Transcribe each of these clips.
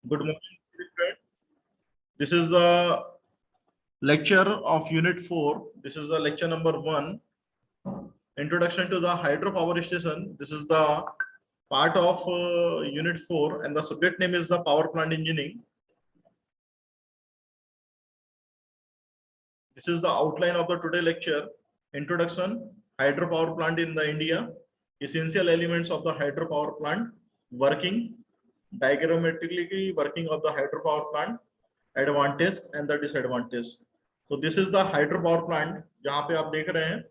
Good morning, friend. This is the lecture of Unit 4. This is the lecture number 1. Introduction to the hydropower station. This is the part of Unit 4, and the subject name is the power plant engineering. This is the outline of the today lecture. Introduction, hydropower plant in the India, essential elements of the hydropower plant, working, diagrammatically working of the hydropower plant, advantage and the disadvantage. So this is the hydropower plant जहाँ पे आप देख रहे हैं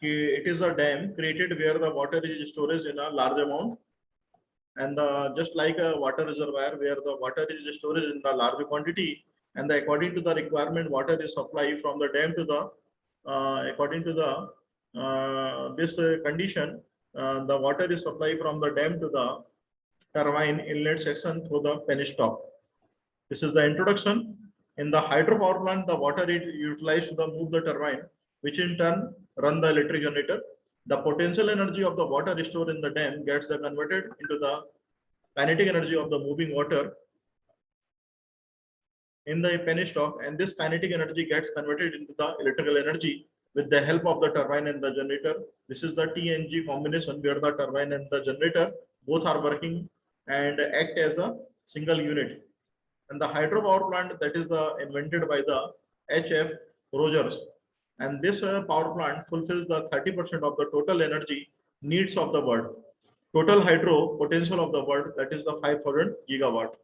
कि it is a dam created where the water is stored in a large amount, and just like a water reservoir where the water is stored in the large quantity, and according to the requirement water is supplied from the dam to the according to the this condition, the water is supplied from the dam to the turbine inlet section through the penstock. This is the introduction. In the hydropower plant, the water is utilized to move the turbine, which in turn run the electric generator. The potential energy of the water stored in the dam gets converted into the kinetic energy of the moving water in the penstock, and this kinetic energy gets converted into the electrical energy with the help of the turbine and the generator. This is the TNG combination where the turbine and the generator both are working and act as a single unit. And the hydropower plant that is invented by the H.F. Rogers, and this power plant fulfills the 30% of the total energy needs of the world. Total hydro potential of the world, that is the 5,000 gigawatt.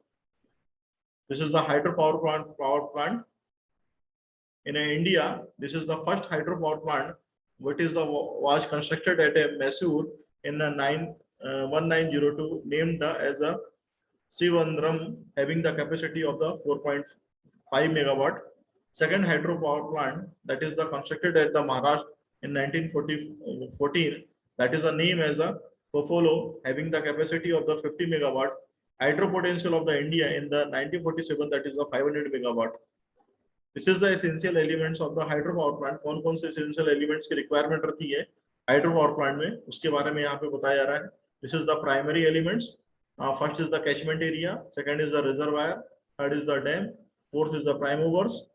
This is the hydropower plant in India. This is the first hydropower plant which was constructed at a Mysore in 1902, named as a Srivandram, having the capacity of the 4.5 megawatt. Second hydropower plant that is constructed at the Maharashtra in 1914, that is a name as a Pofolo, having the capacity of the 50 megawatt. Hydro potential of the India in the 1947, that is a 500 megawatt. This is the essential elements of the hydropower plant. कौन कौन से essential elements की requirement रहती है hydropower plant में, उसके बारे में यहाँ पे बताया जा रहा है. This is the primary elements. First is the catchment area, second is the reservoir, third is the dam, fourth is the prime movers,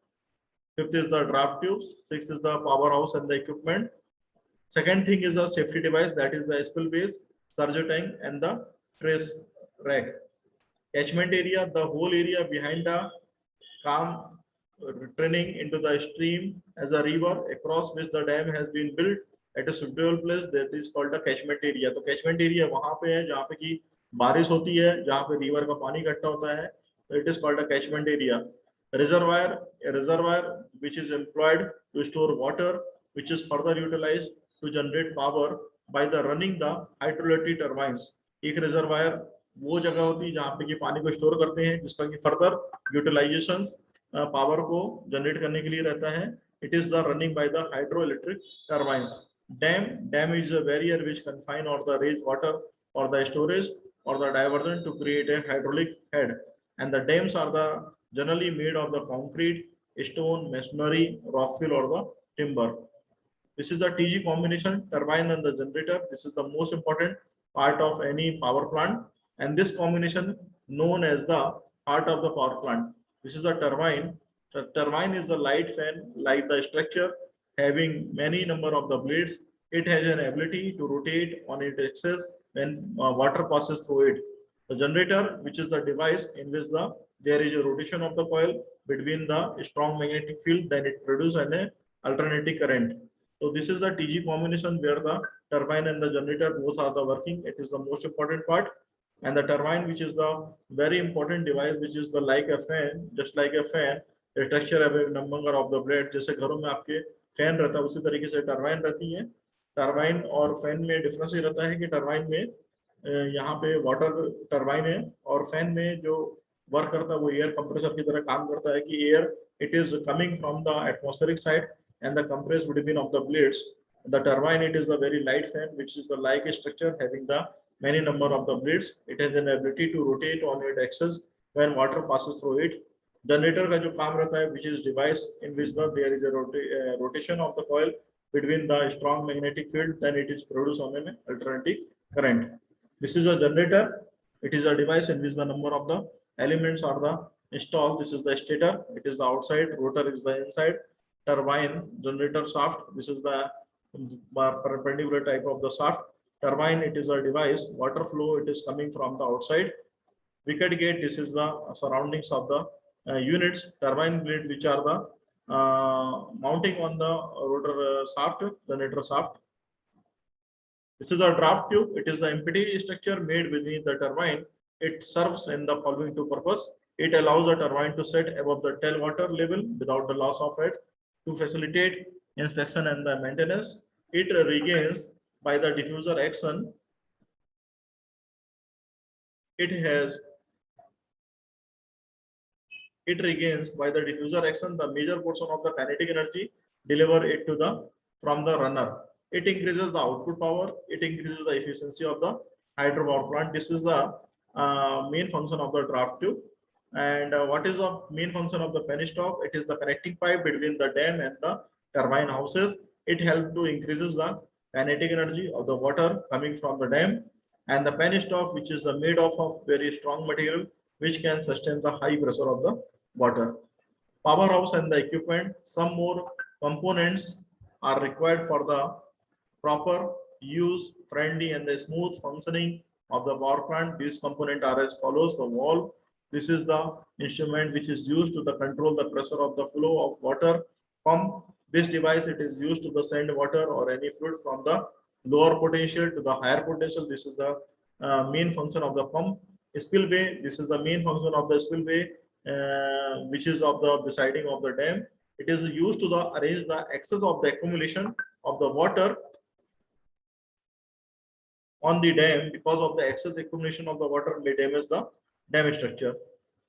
fifth is the draft tubes, sixth is the powerhouse and the equipment. Second thing is the safety device, that is the spill base, surge tank and the trace rack. Catchment area, the whole area behind the calm draining into the stream as a river across which the dam has been built at a suitable place, that is called the catchment area. तो catchment area वहाँ पे है जहाँ पे की बारिश होती है, जहाँ पे रिवर का पानी इकट्ठा होता है, तो it is called a catchment area. Reservoir, a reservoir which is employed to store water, which is further utilized to generate power by the running the hydroelectric turbines. एक reservoir वो जगह होती है जहाँ पे कि पानी को स्टोर करते हैं, जिसका कि फर्दर यूटिलाइजेशन पावर को जनरेट करने के लिए रहता है. It is the running by the hydroelectric turbines. Dam is a barrier which confine or the raise water or the storage or the diversion to create a hydraulic head. And the dams are the generally made of the concrete, stone, masonry, rockfill or the timber. This is the TG combination, turbine and the generator. This is the most important part of any power plant, and this combination known as the heart of the power plant. This is a turbine. The turbine is the light fan like the structure having many number of the blades. It has an ability to rotate on its axis when water passes through it. The generator, which is the device in which there is a rotation of the coil between the strong magnetic field, then it produces an alternating current. So this is the TG combination where the turbine and the generator both are the working. It is the most important part. And the turbine, which is the very important device, which is the like a fan, just like a fan, the structure of a number of the blades. जैसे घरों में आपके fan रहता है, उसी तरीके से turbine रहती है. टरबाइन और फैन में डिफरेंस ये रहता है कि टरबाइन में यहाँ पे वाटर टरबाइन है और फैन में जो वर्क करता है वो एयर कंप्रेसर की तरह काम करता है कि air it is coming from the atmospheric side and the compressed between of the blades. The turbine, it is a very light fan which is the like structure having the many number of the blades. It has an ability to rotate on its axis when water passes through it. Generator का जो काम रहता है, which is device in which there is a rotation of the coil between the strong magnetic field, then it is produced on an alternating current. This is a generator. It is a device in which the number of the elements are the installed. This is the stator, it is the outside, rotor is the inside, turbine, generator shaft, this is the perpendicular type of the shaft. Turbine, it is a device. Water flow, it is coming from the outside. Wicket gate, this is the surroundings of the units. Turbine blade, which are the mounting on the rotor shaft, generator shaft. This is a draft tube. It is the empty structure made within the turbine. It serves in the following two purposes. It allows the turbine to set above the tail water level without the loss of it, to facilitate inspection and the maintenance. It regains by the diffuser action. It regains by the diffuser action the major portion of the kinetic energy, deliver it to the from the runner. It increases the output power. It increases the efficiency of the hydropower plant. This is the main function of the draft tube. And what is the main function of the penstock? It is the connecting pipe between the dam and the turbine houses. It helps to increases the kinetic energy of the water coming from the dam. And the penstock, which is made of very strong material, which can sustain the high pressure of the water. Powerhouse and the equipment. Some more components are required for the proper use, friendly and the smooth functioning of the power plant. These components are as follows. The valve, this is the instrument which is used to control the pressure of the flow of water. Pump, this device, it is used to send water or any fluid from the lower potential to the higher potential. This is the main function of the pump. Spillway, this is the main function of the spillway, which is of the deciding of the dam. It is used to arrange the excess of the accumulation of the water on the dam. Because of the excess accumulation of the water may damage the dam structure.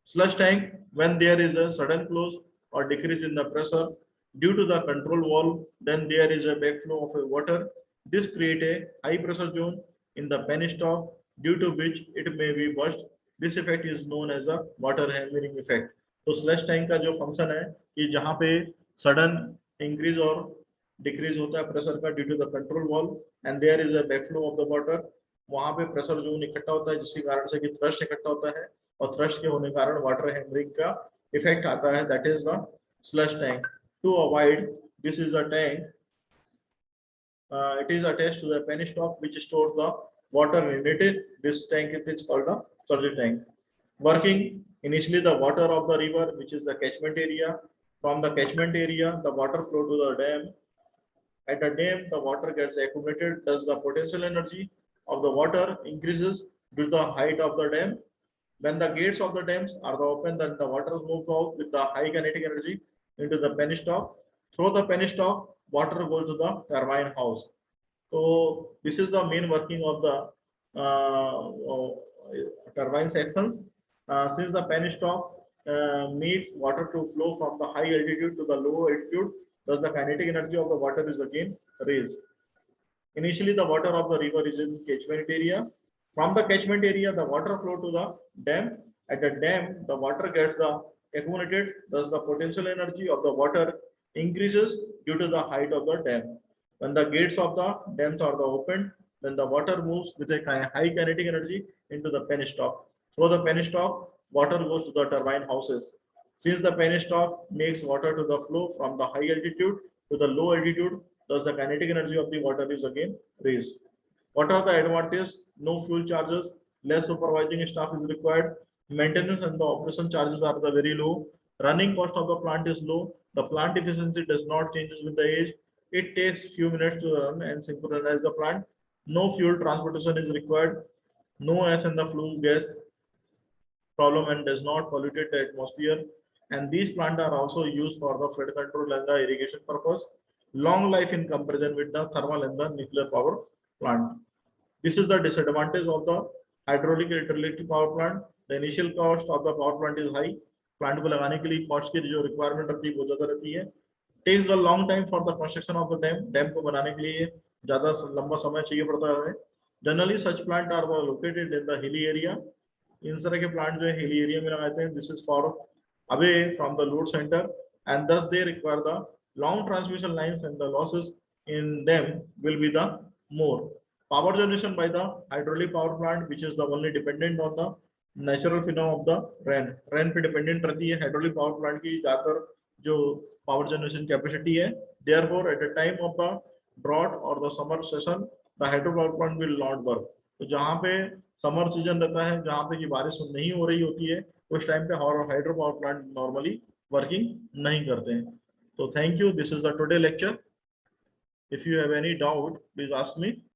Slush tank, when there is a sudden close or decrease in the pressure due to the control valve, then there is a backflow of water. This create a high pressure zone in the penstock, due to which it may be burst. This effect is known as a water hammering effect. तो slush tank का जो function है कि जहां पे sudden increase और decrease होता है प्रेशर का due to the control valve and there is a backflow of the water, वहां पे प्रेशर जोन इकट्ठा होता है जिसके कारण से कि थ्रस्ट इकट्ठा होता है और थ्रस्ट के होने के कारण वाटर हैमरिंग का इफेक्ट आता है. That is the slush tank. To avoid this is a tank, it is attached to the penstock which stores the water in it. This tank is called the surge tank. Working, initially the water of the river, which is the catchment area. From the catchment area, the water flow to the dam. At the dam, the water gets accumulated. Thus, the potential energy of the water increases due to the height of the dam. When the gates of the dams are open, then the water is moved out with the high kinetic energy into the penstock. Through the penstock, water goes to the turbine house. So this is the main working of the turbine sections. Since the penstock needs water to flow from the high altitude to the low altitude, thus the kinetic energy of the water is again raised. Initially, the water of the river is in catchment area. From the catchment area, the water flow to the dam. At the dam, the water gets accumulated. Thus, the potential energy of the water increases due to the height of the dam. When the gates of the dams are opened, then the water moves with a high kinetic energy into the penstock. Through the penstock, water goes to the turbine houses. Since the penstock makes water to the flow from the high altitude to the low altitude, thus the kinetic energy of the water is again raised. What are the advantages? No fuel charges, less supervising staff is required, maintenance and the operation charges are the very low, running cost of the plant is low, the plant efficiency does not change with the age, it takes few minutes to run and synchronize the plant, no fuel transportation is required, no ash and the flue gas problem and does not pollute the atmosphere, and these plants are also used for the flood control and the irrigation purpose. Long life in comparison with the thermal and the nuclear power plant. This is the disadvantage of the hydraulic electric power plant. The initial cost of the power plant is high. Plant को लगाने के लिए cost की जो requirement रहती है वो ज़्यादा रहती है. Takes a long time for the construction of the dam. Dam को बनाने के लिए ज़्यादा लंबा समय चाहिए पड़ता है. Generally, such plant are located in the hilly area. इन तरह के plant जो है hilly area में लगाते हैं. This is far away from the load center, and thus they require the long transmission lines, and the losses in them will be the more. Power generation by the hydraulic power plant, which is the only dependent on the natural phenomenon of the rain पे dependent रहती है hydraulic power plant की ज्यादातर जो power generation capacity है। Therefore at the time of the drought और the summer season the hydro power plant will not work. तो जहाँ पे समर सीजन रहता है, जहाँ पे की बारिश नहीं हो रही होती है, उस टाइम पे hydro power plant normally working नहीं करते हैं। तो thank you, this is the today lecture. If you have any doubt please ask me.